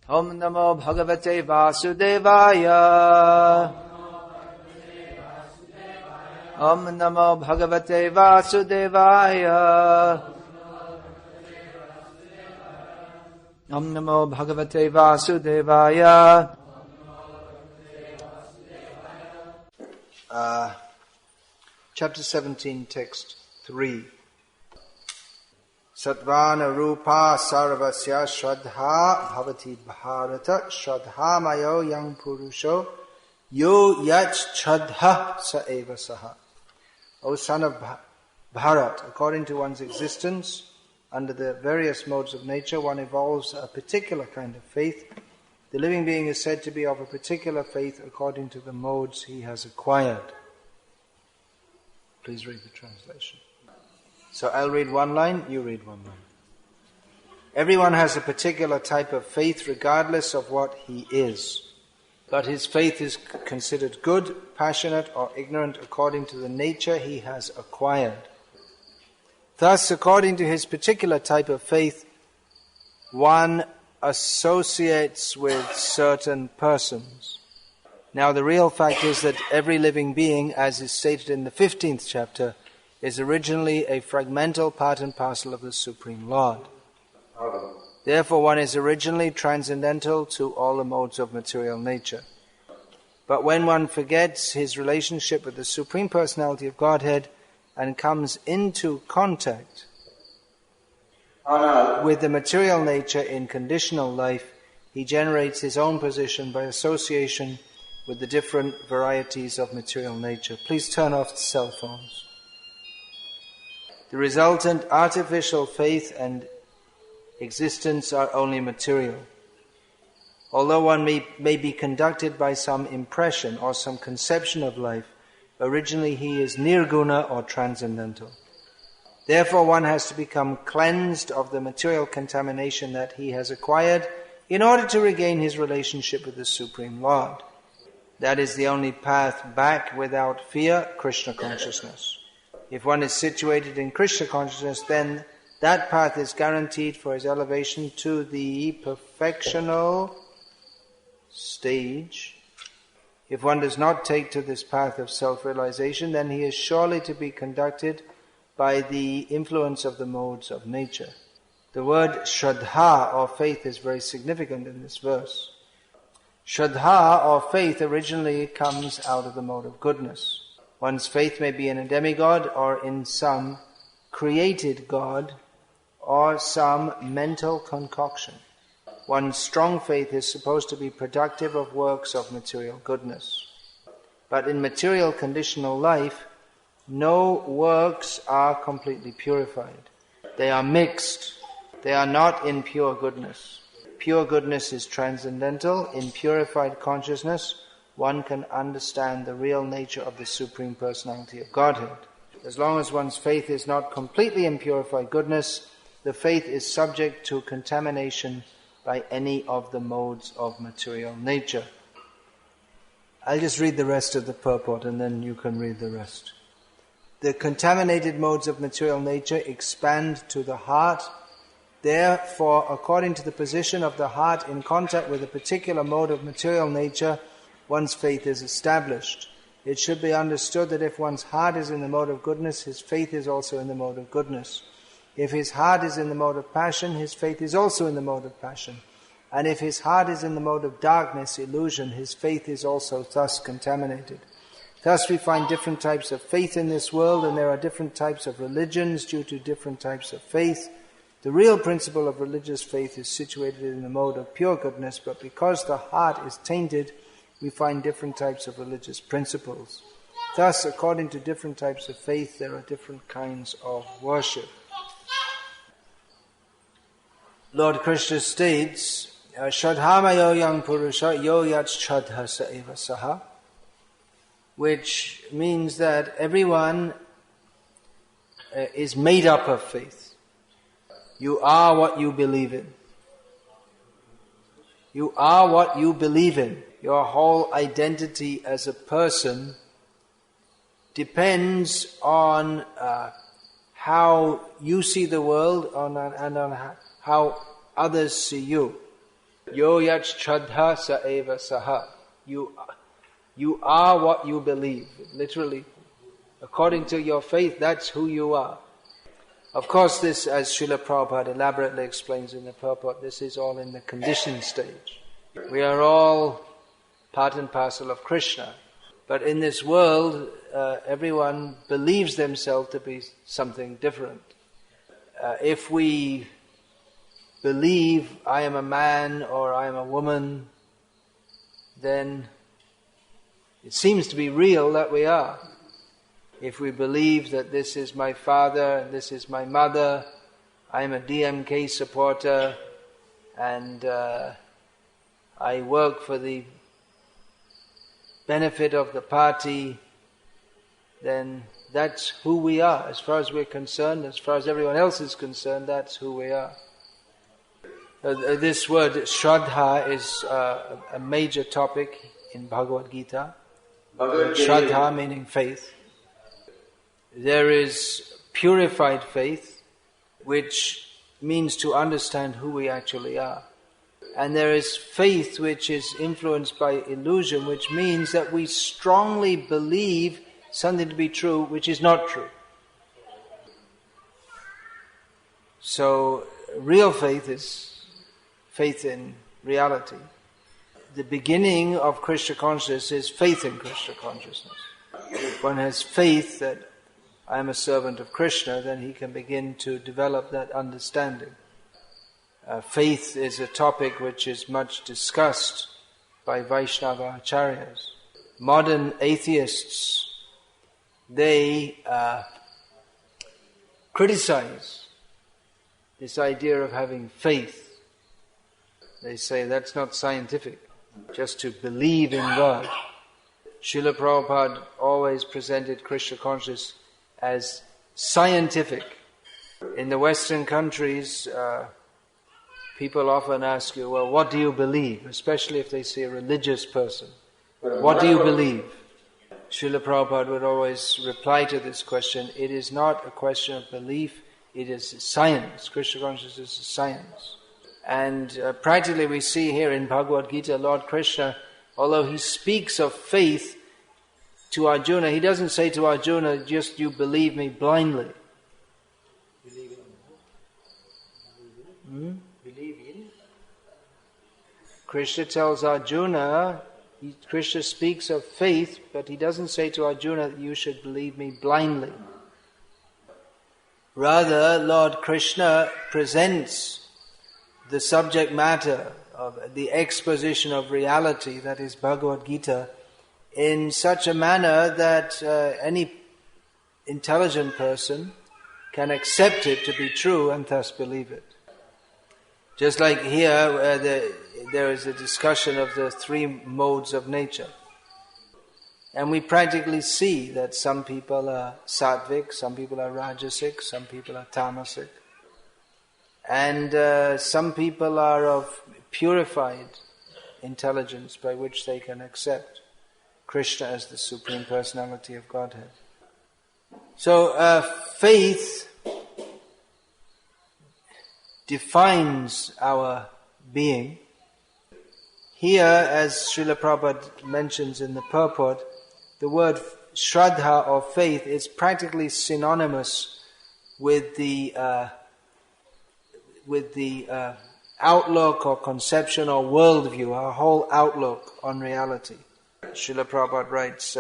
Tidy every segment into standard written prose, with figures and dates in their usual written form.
Om Namo Bhagavate Vasudevaya. Om Namo Bhagavate Vasudevaya. Om Namo Bhagavate Vasudevaya. Chapter 17, text 3. Satvana Rupa Sarvasya Shraddha Bhavati Bharata Shraddha Mayo Yang Purusho Yo Yach Shraddha Sa Eva Saha. O son of Bharat, according to one's existence, under the various modes of nature, one evolves a particular kind of faith. The living being is said to be of a particular faith according to the modes he has acquired. Please read the translation. So I'll read one line, you read one line. Everyone has a particular type of faith regardless of what he is. But his faith is considered good, passionate, or ignorant according to the nature he has acquired. Thus, according to his particular type of faith, one associates with certain persons. Now, the real fact is that every living being, as is stated in the 15th chapter, is originally a fragmental part and parcel of the Supreme Lord. Therefore, one is originally transcendental to all the modes of material nature. But when one forgets his relationship with the Supreme Personality of Godhead and comes into contact with the material nature in conditional life, he generates his own position by association with the different varieties of material nature. Please turn off the cell phones. The resultant artificial faith and existence are only material. Although one may be conducted by some impression or some conception of life, originally he is nirguna or transcendental. Therefore one has to become cleansed of the material contamination that he has acquired in order to regain his relationship with the Supreme Lord. That is the only path back without fear, Krishna consciousness. If one is situated in Krishna consciousness, then that path is guaranteed for his elevation to the perfectional stage. If one does not take to this path of self-realization, then he is surely to be conducted by the influence of the modes of nature. The word Shraddha or faith is very significant in this verse. Shraddha or faith originally comes out of the mode of goodness. One's faith may be in a demigod or in some created god or some mental concoction. One's strong faith is supposed to be productive of works of material goodness. But in material conditional life, no works are completely purified. They are mixed. They are not in pure goodness. Pure goodness is transcendental. In purified consciousness, one can understand the real nature of the Supreme Personality of Godhead. As long as one's faith is not completely in purified goodness, the faith is subject to contamination by any of the modes of material nature. I'll just read the rest of the purport and then you can read the rest. The contaminated modes of material nature expand to the heart. Therefore, according to the position of the heart in contact with a particular mode of material nature, one's faith is established. It should be understood that if one's heart is in the mode of goodness, his faith is also in the mode of goodness. If his heart is in the mode of passion, his faith is also in the mode of passion. And if his heart is in the mode of darkness, illusion, his faith is also thus contaminated. Thus we find different types of faith in this world, and there are different types of religions due to different types of faith. The real principle of religious faith is situated in the mode of pure goodness, but because the heart is tainted, we find different types of religious principles. Thus, according to different types of faith, there are different kinds of worship. Lord Krishna states, Shraddhamayo yang purusha yo yat shraddha sa eva saha, which means that everyone is made up of faith. You are what you believe in. You are what you believe in. Your whole identity as a person depends on how you see the world and on how others see you. Yo yat shraddha sa eva saha. You are what you believe. Literally, according to your faith, that's who you are. Of course, this, as Srila Prabhupada elaborately explains in the purport, this is all in the conditioned stage. We are all part and parcel of Krishna. But in this world, everyone believes themselves to be something different. If we believe I am a man or I am a woman, then it seems to be real that we are. If we believe that this is my father and this is my mother, I am a DMK supporter and I work for the benefit of the party, then that's who we are. As far as we're concerned, as far as everyone else is concerned, that's who we are. This word Shraddha is a major topic in Bhagavad-gita. Shraddha meaning faith. There is purified faith, which means to understand who we actually are. And there is faith which is influenced by illusion, which means that we strongly believe something to be true which is not true. So real faith is faith in reality. The beginning of Krishna consciousness is faith in Krishna consciousness. If one has faith that I am a servant of Krishna, then he can begin to develop that understanding. Faith is a topic which is much discussed by Vaishnava acharyas. Modern atheists, they criticize this idea of having faith. They say that's not scientific, just to believe in God. Srila Prabhupada always presented Krishna consciousness as scientific. In the Western countries, people often ask you, well, what do you believe? Especially if they see a religious person. What do you believe? Srila Prabhupada would always reply to this question, it is not a question of belief, it is science. Krishna consciousness is science. And practically we see here in Bhagavad-gita, Lord Krishna, although he speaks of faith to Arjuna, he doesn't say to Arjuna, just you believe me blindly. Believe in? Believe in? Krishna tells Arjuna, Krishna speaks of faith, but he doesn't say to Arjuna that you should believe me blindly. Rather, Lord Krishna presents the subject matter of the exposition of reality, that is Bhagavad-gita, in such a manner that any intelligent person can accept it to be true and thus believe it. Just like here, where there is a discussion of the three modes of nature. And we practically see that some people are sattvic, some people are rajasic, some people are tamasic. And some people are of purified intelligence by which they can accept Krishna as the Supreme Personality of Godhead. So faith defines our being. Here, as Srila Prabhupada mentions in the purport, the word Shraddha or faith is practically synonymous with the outlook or conception or worldview, our whole outlook on reality. Srila Prabhupada writes,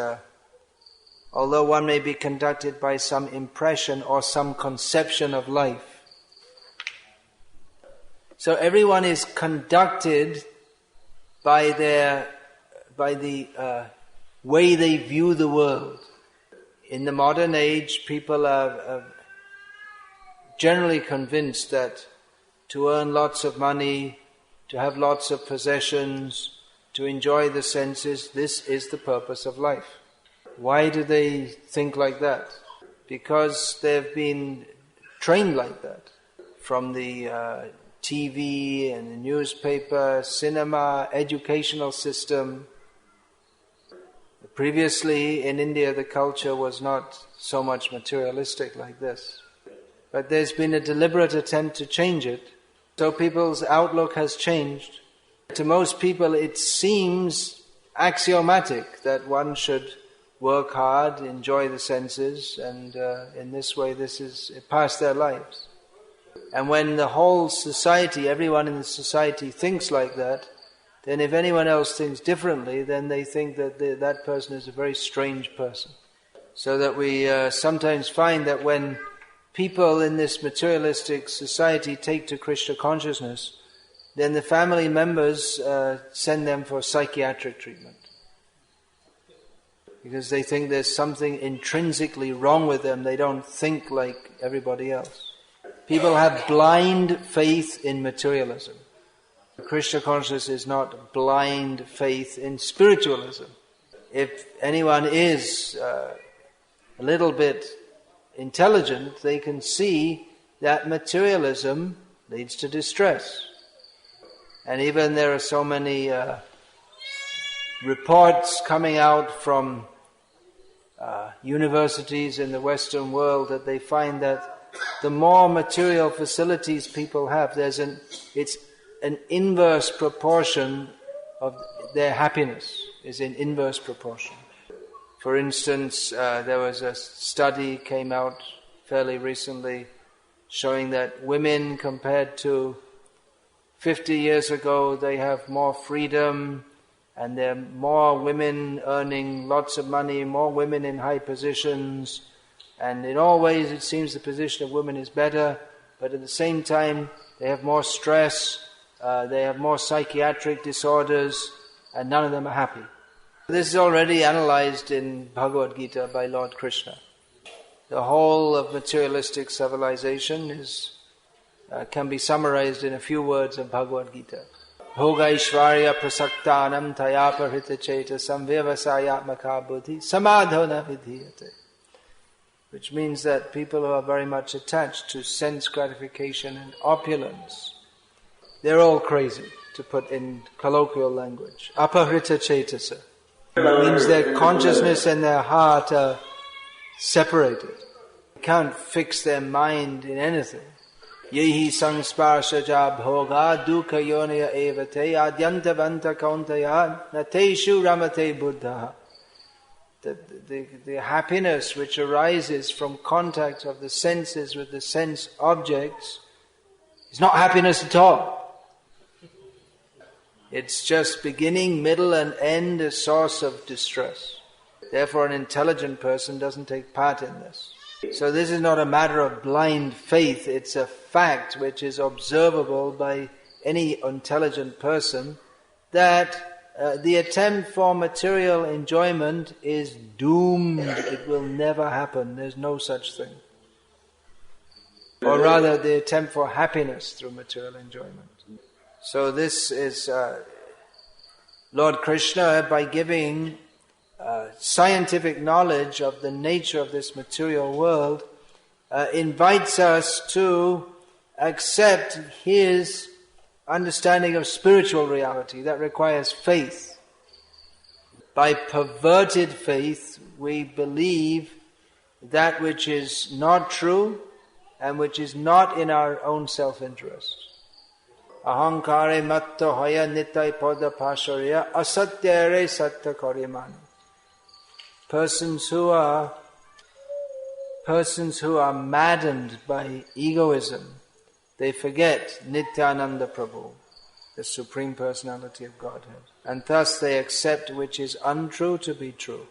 although one may be conducted by some impression or some conception of life. So everyone is conducted by the way they view the world. In the modern age, people are generally convinced that to earn lots of money, to have lots of possessions, to enjoy the senses, this is the purpose of life. Why do they think like that? Because they've been trained like that. From the TV and the newspaper, cinema, educational system. Previously in India the culture was not so much materialistic like this. But there's been a deliberate attempt to change it. So people's outlook has changed. To most people it seems axiomatic that one should work hard, enjoy the senses, and in this way it pass their lives. And when the whole society, everyone in the society thinks like that, then if anyone else thinks differently, then they think that that person is a very strange person. So that we sometimes find that when people in this materialistic society take to Krishna consciousness, then the family members send them for psychiatric treatment. Because they think there's something intrinsically wrong with them. They don't think like everybody else. People have blind faith in materialism. Krishna consciousness is not blind faith in spiritualism. If anyone is a little bit intelligent, they can see that materialism leads to distress. And even there are so many reports coming out from universities in the Western world that they find that the more material facilities people have, it's an inverse proportion of their happiness is in inverse proportion. For instance, there was a study came out fairly recently showing that women compared to 50 years ago, they have more freedom, and there are more women earning lots of money, more women in high positions, and in all ways it seems the position of women is better, but at the same time they have more stress, they have more psychiatric disorders, and none of them are happy. This is already analyzed in Bhagavad-gita by Lord Krishna. The whole of materialistic civilization can be summarized in a few words of Bhagavad-gita. Bhogaishvarya prasaktanam tayaparhita chetasam vyavasayatmaka buddhi samadhona vidhiyate. Which means that people who are very much attached to sense gratification and opulence, they're all crazy, to put in colloquial language. Aparhita cetasa. It means their consciousness and their heart are separated. They can't fix their mind in anything. Yehi sangsparshaja bhoga dukha yonaya evate adyantavanta kauntaya nateshu ramate buddha. The happiness which arises from contact of the senses with the sense objects is not happiness at all. It's just beginning, middle and end a source of distress. Therefore an intelligent person doesn't take part in this. So this is not a matter of blind faith, it's a fact which is observable by any intelligent person that the attempt for material enjoyment is doomed. It will never happen. There's no such thing. Or rather, the attempt for happiness through material enjoyment. So this is Lord Krishna, by giving scientific knowledge of the nature of this material world, invites us to accept his understanding of spiritual reality that requires faith. By perverted faith, we believe that which is not true and which is not in our own self-interest. Ahankare matta hoya nitai pada pasharya asatyare satta karimani. Persons who are maddened by egoism, they forget Nityananda Prabhu, the Supreme Personality of Godhead. And thus they accept which is untrue to be true.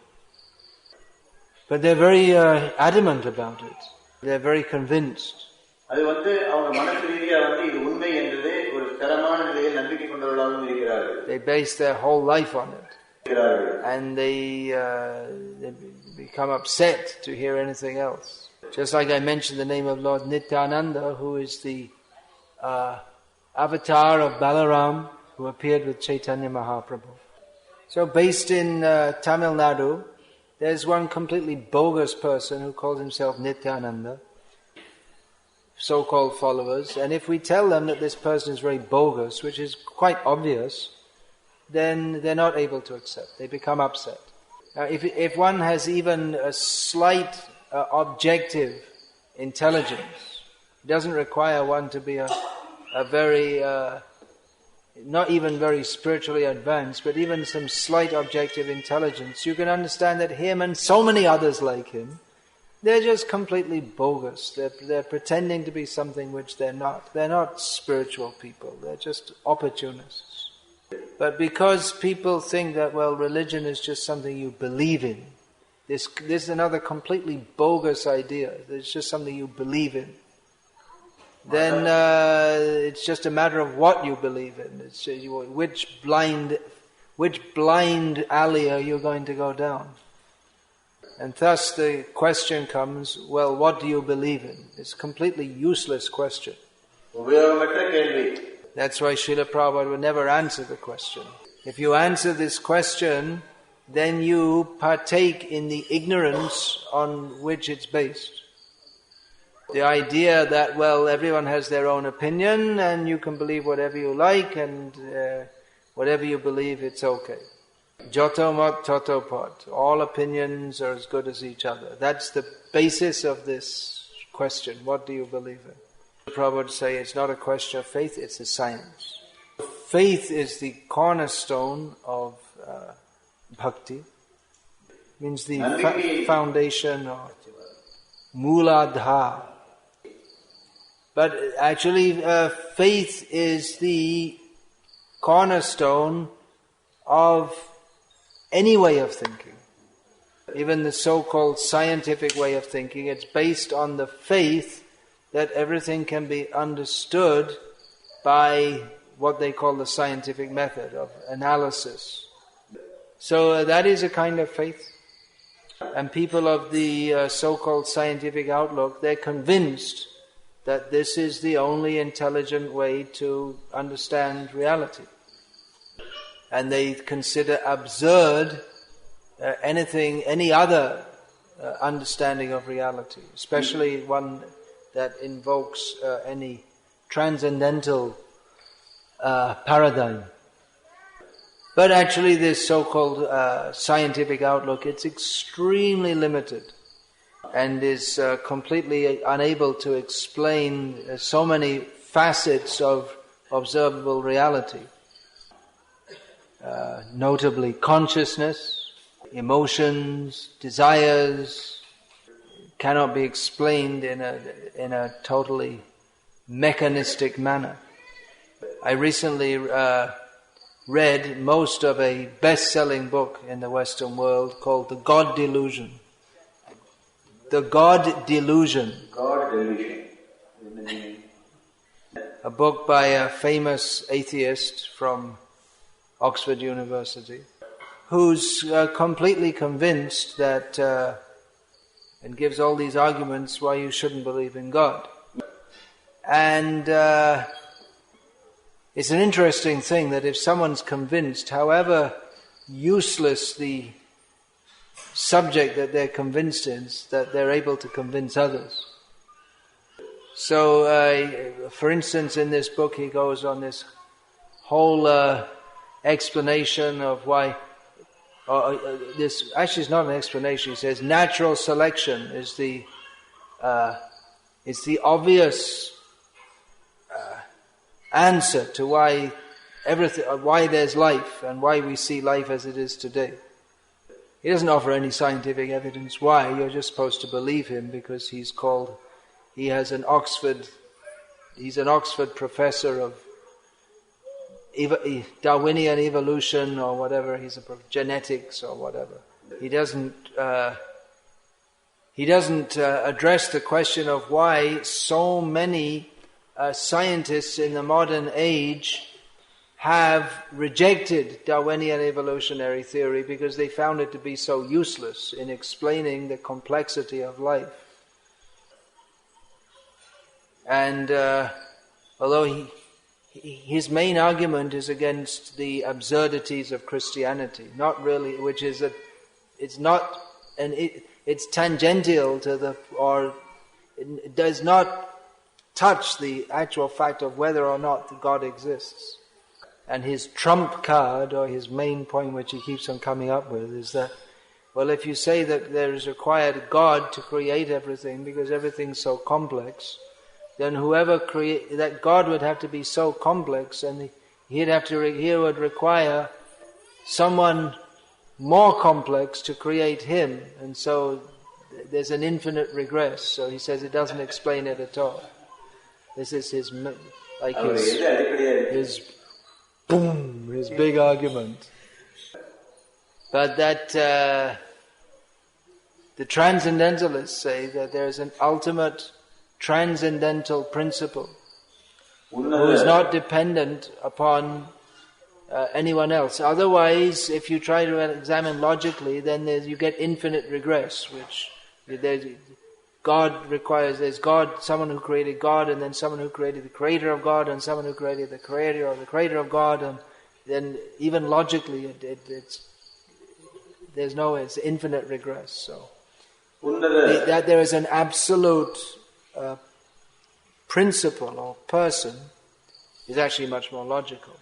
But they're very adamant about it. They're very convinced. They base their whole life on it. And they become upset to hear anything else. Just like I mentioned the name of Lord Nityananda, who is the avatar of Balaram, who appeared with Chaitanya Mahaprabhu. So based in Tamil Nadu, there's one completely bogus person who calls himself Nityananda, so-called followers, and if we tell them that this person is very bogus, which is quite obvious, then they're not able to accept. They become upset. Now, if one has even a slight objective intelligence, it doesn't require one to be a very not even very spiritually advanced, but even some slight objective intelligence, you can understand that him and so many others like him, they're just completely bogus. They're pretending to be something which they're not. They're not spiritual people. They're just opportunists. But because people think that, well, religion is just something you believe in, this is another completely bogus idea. It's just something you believe in. Then it's just a matter of what you believe in. It's which blind alley are you going to go down? And thus the question comes, well, what do you believe in? It's a completely useless question. That's why Srila Prabhupada would never answer the question. If you answer this question, then you partake in the ignorance on which it's based. The idea that, well, everyone has their own opinion and you can believe whatever you like and whatever you believe, it's okay. Joto mot toto pot. All opinions are as good as each other. That's the basis of this question. What do you believe in? Prabhupada would say it's not a question of faith, it's a science. Faith is the cornerstone of Bhakti. Means the foundation of Mooladhara. But actually faith is the cornerstone of any way of thinking. Even the so-called scientific way of thinking, it's based on the faith that everything can be understood by what they call the scientific method of analysis. So that is a kind of faith. And people of the so-called scientific outlook, they're convinced that this is the only intelligent way to understand reality. And they consider absurd any other understanding of reality, especially one that invokes any transcendental paradigm. But actually this so-called scientific outlook, it's extremely limited and is completely unable to explain so many facets of observable reality. Notably consciousness, emotions, desires, cannot be explained in a totally mechanistic manner. I recently read most of a best-selling book in the Western world called The God Delusion. The God Delusion. God Delusion. A book by a famous atheist from Oxford University, who's completely convinced that, and gives all these arguments why you shouldn't believe in God. And it's an interesting thing that if someone's convinced, however useless the subject that they're convinced is, that they're able to convince others. So, for instance, in this book he goes on this whole explanation of why, this actually is not an explanation. He says natural selection is the obvious answer to why there's life and why we see life as it is today. He doesn't offer any scientific evidence why. You're just supposed to believe him because he's an Oxford professor of Darwinian evolution or whatever. He's a genetics or whatever. He doesn't address the question of why so many scientists in the modern age have rejected Darwinian evolutionary theory because they found it to be so useless in explaining the complexity of life. And although his main argument is against the absurdities of Christianity, not really, which is that it's tangential to it does not touch the actual fact of whether or not God exists. And his trump card, or his main point which he keeps on coming up with, is that, well, if you say that there is required God to create everything because everything's so complex, then that God would have to be so complex, and He would require someone more complex to create him, and so there's an infinite regress. So he says it doesn't explain it at all. This is his big argument. But that the transcendentalists say that there is an ultimate transcendental principle who is not dependent upon anyone else. Otherwise, if you try to examine logically, then you get infinite regress, which God requires. There's God, someone who created God, and then someone who created the creator of God, and someone who created the creator of the creator of God, and then even logically, it's infinite regress. So that there is an absolute principle or person is actually much more logical.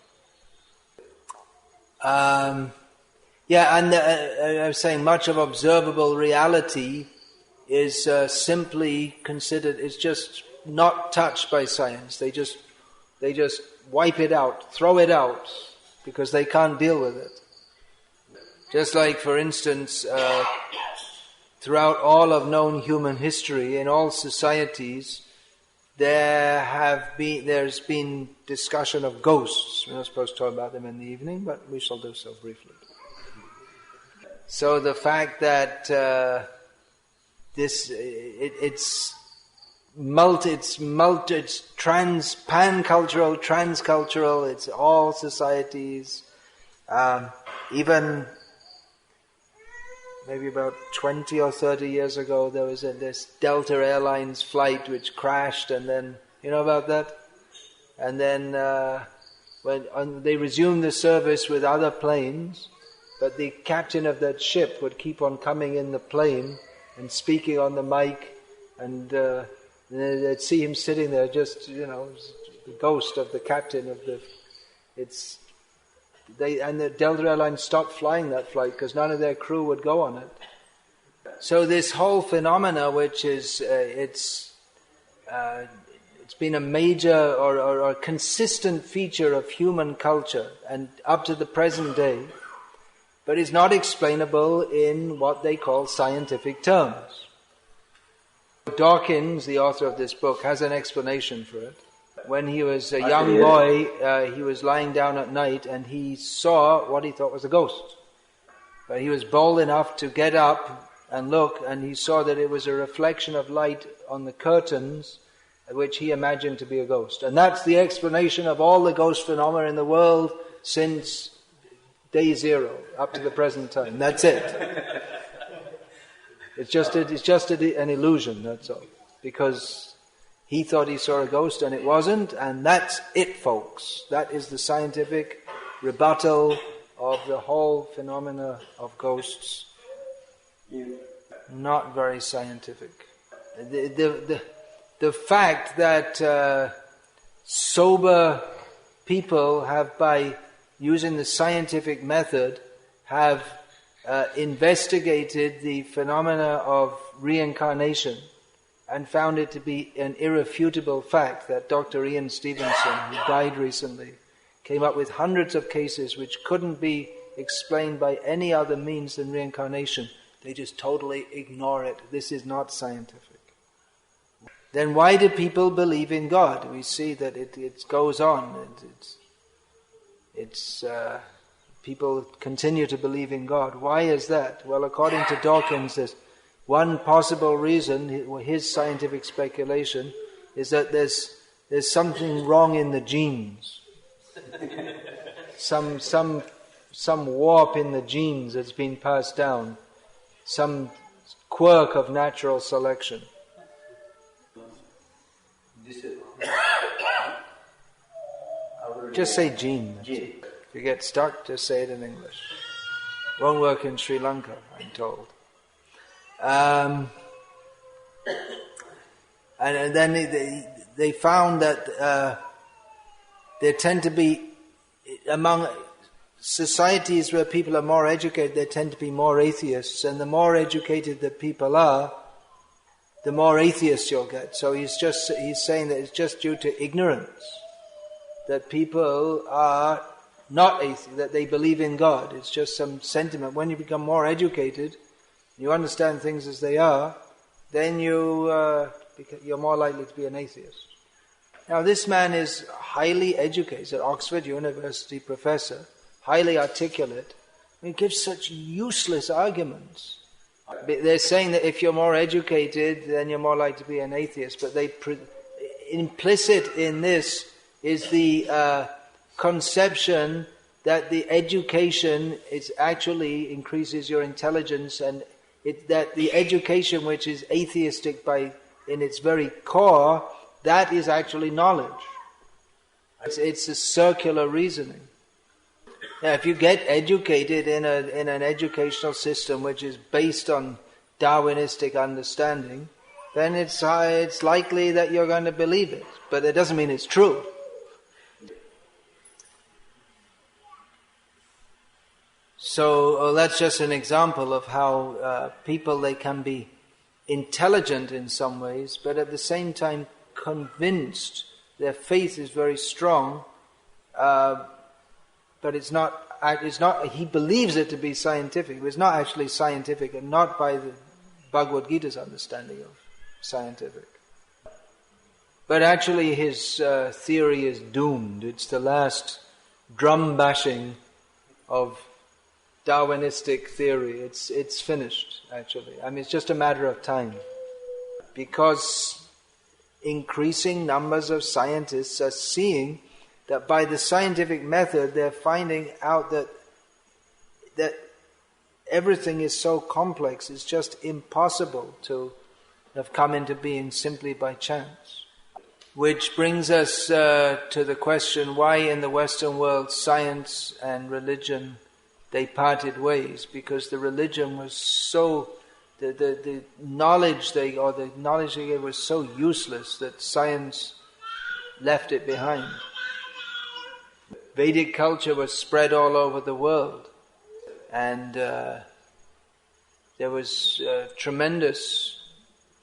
And I was saying much of observable reality is simply considered, it's just not touched by science. They just wipe it out, throw it out, because they can't deal with it. Just like, for instance, throughout all of known human history, in all societies, there's been discussion of ghosts. We're not supposed to talk about them in the evening, but we shall do so briefly. So the fact that it's pan-cultural, transcultural, it's all societies. Even maybe about 20 or 30 years ago, there was this Delta Airlines flight which crashed, and then, you know about that? And then when they resumed the service with other planes, but the captain of that ship would keep on coming in the plane and speaking on the mic, and they'd see him sitting there, just, the ghost of the captain of the... And the Delta Airlines stopped flying that flight because none of their crew would go on it. So this whole phenomena, which is it's been a major or a consistent feature of human culture and up to the present day, but is not explainable in what they call scientific terms. Dawkins, the author of this book, has an explanation for it. When he was a young boy, he was lying down at night and he saw what he thought was a ghost. But he was bold enough to get up and look, and he saw that it was a reflection of light on the curtains, which he imagined to be a ghost. And that's the explanation of all the ghost phenomena in the world since day zero, up to the present time. That's it. It's just an illusion, that's all. Because he thought he saw a ghost and it wasn't, and that's it, folks. That is the scientific rebuttal of the whole phenomena of ghosts. Not very scientific. The fact that sober people have, by using the scientific method, have investigated the phenomena of reincarnation and found it to be an irrefutable fact, that Dr. Ian Stevenson, who died recently, came up with hundreds of cases which couldn't be explained by any other means than reincarnation. They just totally ignore it. This is not scientific. Then why do people believe in God? We see that it goes on. People continue to believe in God. Why is that? Well, according to Dawkins, there's one possible reason, his scientific speculation, is that there's something wrong in the genes. Some warp in the genes that's been passed down. Some quirk of natural selection. Just say gene. If you get stuck, just say it in English. Won't work in Sri Lanka, I'm told. And then they found that there tend to be, among societies where people are more educated, there tend to be more atheists, and the more educated the people are, the more atheists you'll get. So he's saying that it's just due to ignorance that people are not atheists, that they believe in God. It's just some sentiment. When you become more educated, you understand things as they are, then you're more likely to be an atheist. Now this man is highly educated, at Oxford University professor, highly articulate. He gives such useless arguments. They're saying that if you're more educated, then you're more likely to be an atheist. But implicit in this is the conception that the education actually increases your intelligence, and that the education which is atheistic in its very core, that is actually knowledge. It's a circular reasoning. Now, if you get educated in an educational system which is based on Darwinistic understanding, then it's likely that you're going to believe it. But it doesn't mean it's true. So that's just an example of how people, they can be intelligent in some ways, but at the same time convinced. Their faith is very strong, but it's not. He believes it to be scientific. It's not actually scientific, and not by the Bhagavad-gita's understanding of scientific. But actually, his theory is doomed. It's the last drum bashing of Darwinistic theory. It's finished, actually. I mean, it's just a matter of time, because increasing numbers of scientists are seeing that by the scientific method they're finding out that everything is so complex, it's just impossible to have come into being simply by chance. Which brings us to the question, why in the Western world science and religion, they parted ways? Because the religion was so, the knowledge they gave was so useless that science left it behind. Vedic culture was spread all over the world, and there was tremendous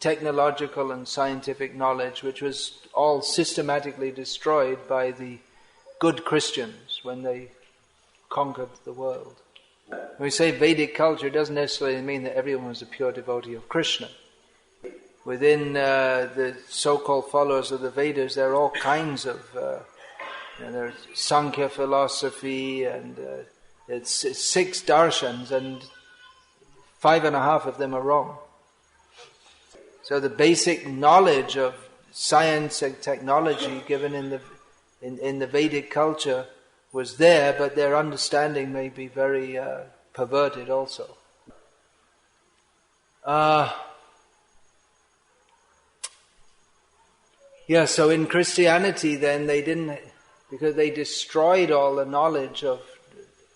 technological and scientific knowledge which was all systematically destroyed by the good Christians when they conquered the world. When we say Vedic culture, it doesn't necessarily mean that everyone was a pure devotee of Krishna. Within the so-called followers of the Vedas, there are all kinds of there's Sankhya philosophy, and it's 6 darshans, and 5.5 of them are wrong. So the basic knowledge of science and technology given in the Vedic culture was there, but their understanding may be very perverted also. So in Christianity then they didn't, because they destroyed all the knowledge of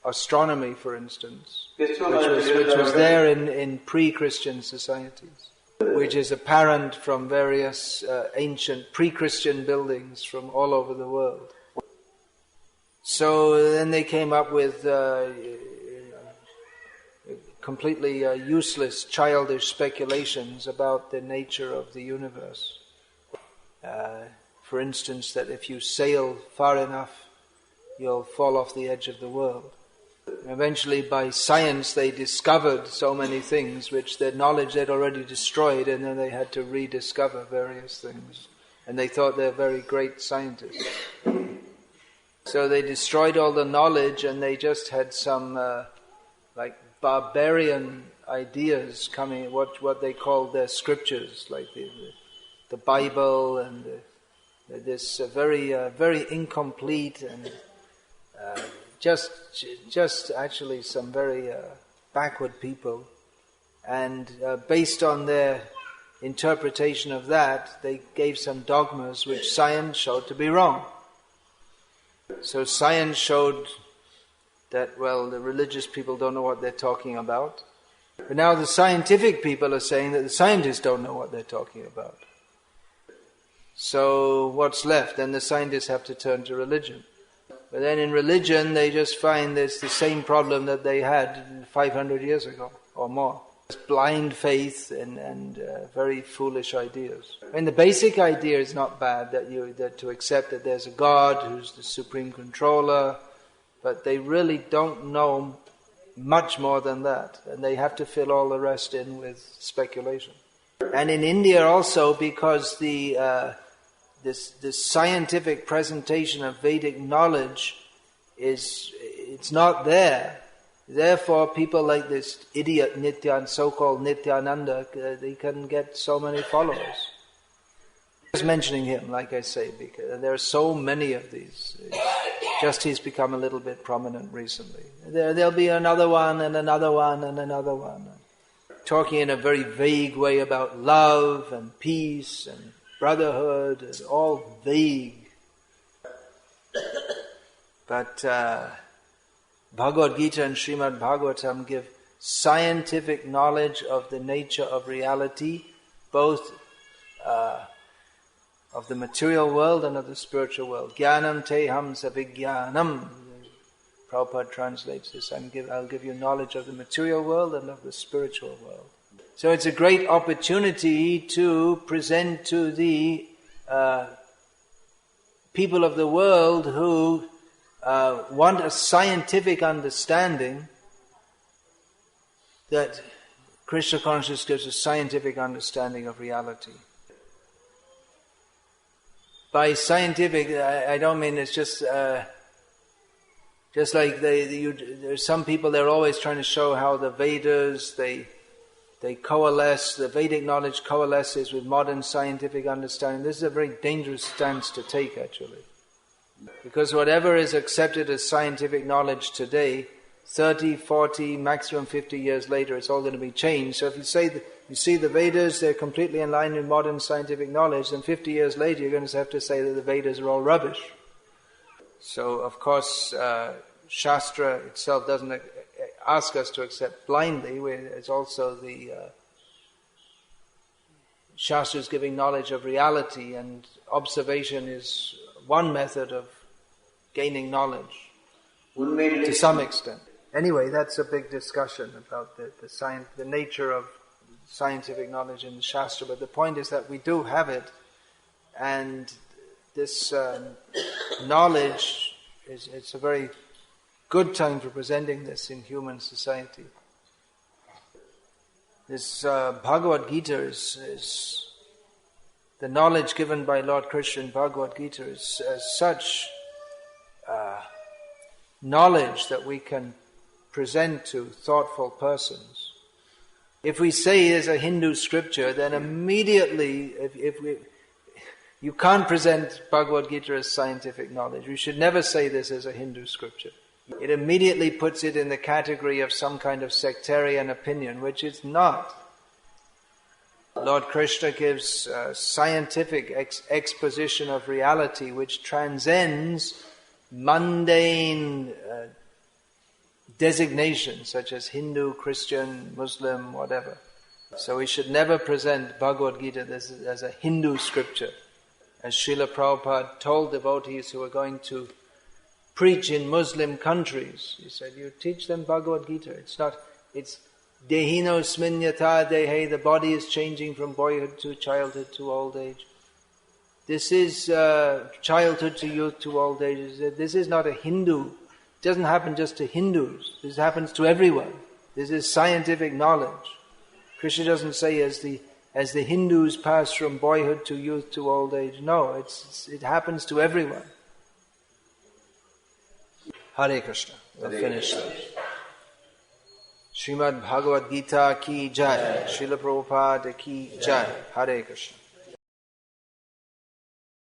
astronomy, for instance, which was there in pre-Christian societies, which is apparent from various ancient pre-Christian buildings from all over the world. So then they came up with completely useless, childish speculations about the nature of the universe. For instance, that if you sail far enough, you'll fall off the edge of the world. Eventually, by science, they discovered so many things which their knowledge they'd already destroyed, and then they had to rediscover various things. And they thought they're very great scientists. So they destroyed all the knowledge, and they just had some barbarian ideas coming, what they called their scriptures, like the Bible, and this very incomplete and just actually some very backward people. And based on their interpretation of that, they gave some dogmas which science showed to be wrong. So science showed that, the religious people don't know what they're talking about. But now the scientific people are saying that the scientists don't know what they're talking about. So what's left? Then the scientists have to turn to religion. But then in religion, they just find there's the same problem that they had 500 years ago or more. blind faith and very foolish ideas. I mean, the basic idea is not bad, that to accept that there's a God who's the supreme controller, but they really don't know much more than that, and they have to fill all the rest in with speculation. And in India also, because this scientific presentation of Vedic knowledge it's not there. Therefore, people like this idiot so-called Nityananda, they can get so many followers. Just mentioning him, like I say, because there are so many of these. Just he's become a little bit prominent recently. There'll be another one and another one and another one. Talking in a very vague way about love and peace and brotherhood, it's all vague. But Bhagavad-gita and Srimad Bhagavatam give scientific knowledge of the nature of reality, both of the material world and of the spiritual world. Jnanam teham savijnanam. Prabhupada translates this. I'll give you knowledge of the material world and of the spiritual world. So it's a great opportunity to present to the people of the world who want a scientific understanding, that Krishna consciousness gives a scientific understanding of reality. By scientific, I don't mean it's just like there's some people, they're always trying to show how the Vedas, they coalesce, the Vedic knowledge coalesces with modern scientific understanding. This is a very dangerous stance to take, actually. Because whatever is accepted as scientific knowledge today, 30, 40, maximum 50 years later, it's all going to be changed. So if you say that you see the Vedas, they're completely in line with modern scientific knowledge, then 50 years later you're going to have to say that the Vedas are all rubbish. So of course, Shastra itself doesn't ask us to accept blindly. It's also the Shastra is giving knowledge of reality, and observation is one method of gaining knowledge to some extent. Anyway, that's a big discussion about the nature of scientific knowledge in the Shastra, but the point is that we do have it, and this knowledge it's a very good time for presenting this in human society. This Bhagavad-gita is the knowledge given by Lord Krishna in Bhagavad-gita is such knowledge that we can present to thoughtful persons. If we say it is a Hindu scripture, then immediately, you can't present Bhagavad-gita as scientific knowledge. We should never say this as a Hindu scripture. It immediately puts it in the category of some kind of sectarian opinion, which it's not. Lord Krishna gives scientific exposition of reality which transcends mundane designations such as Hindu, Christian, Muslim, whatever. So we should never present Bhagavad-gita as a Hindu scripture. As Srila Prabhupada told devotees who are going to preach in Muslim countries, he said, you teach them Bhagavad-gita. It's Dehino sminyata dehe, the body is changing from boyhood to childhood to old age. This is childhood to youth to old age. This is not a Hindu. It doesn't happen just to Hindus. This happens to everyone. This is scientific knowledge. Krishna doesn't say as the Hindus pass from boyhood to youth to old age. No, it happens to everyone. Hare Krishna. We'll finish that. Srimad Bhagavad-gita ki jai. Srila Prabhupada ki jai. Hare Krishna.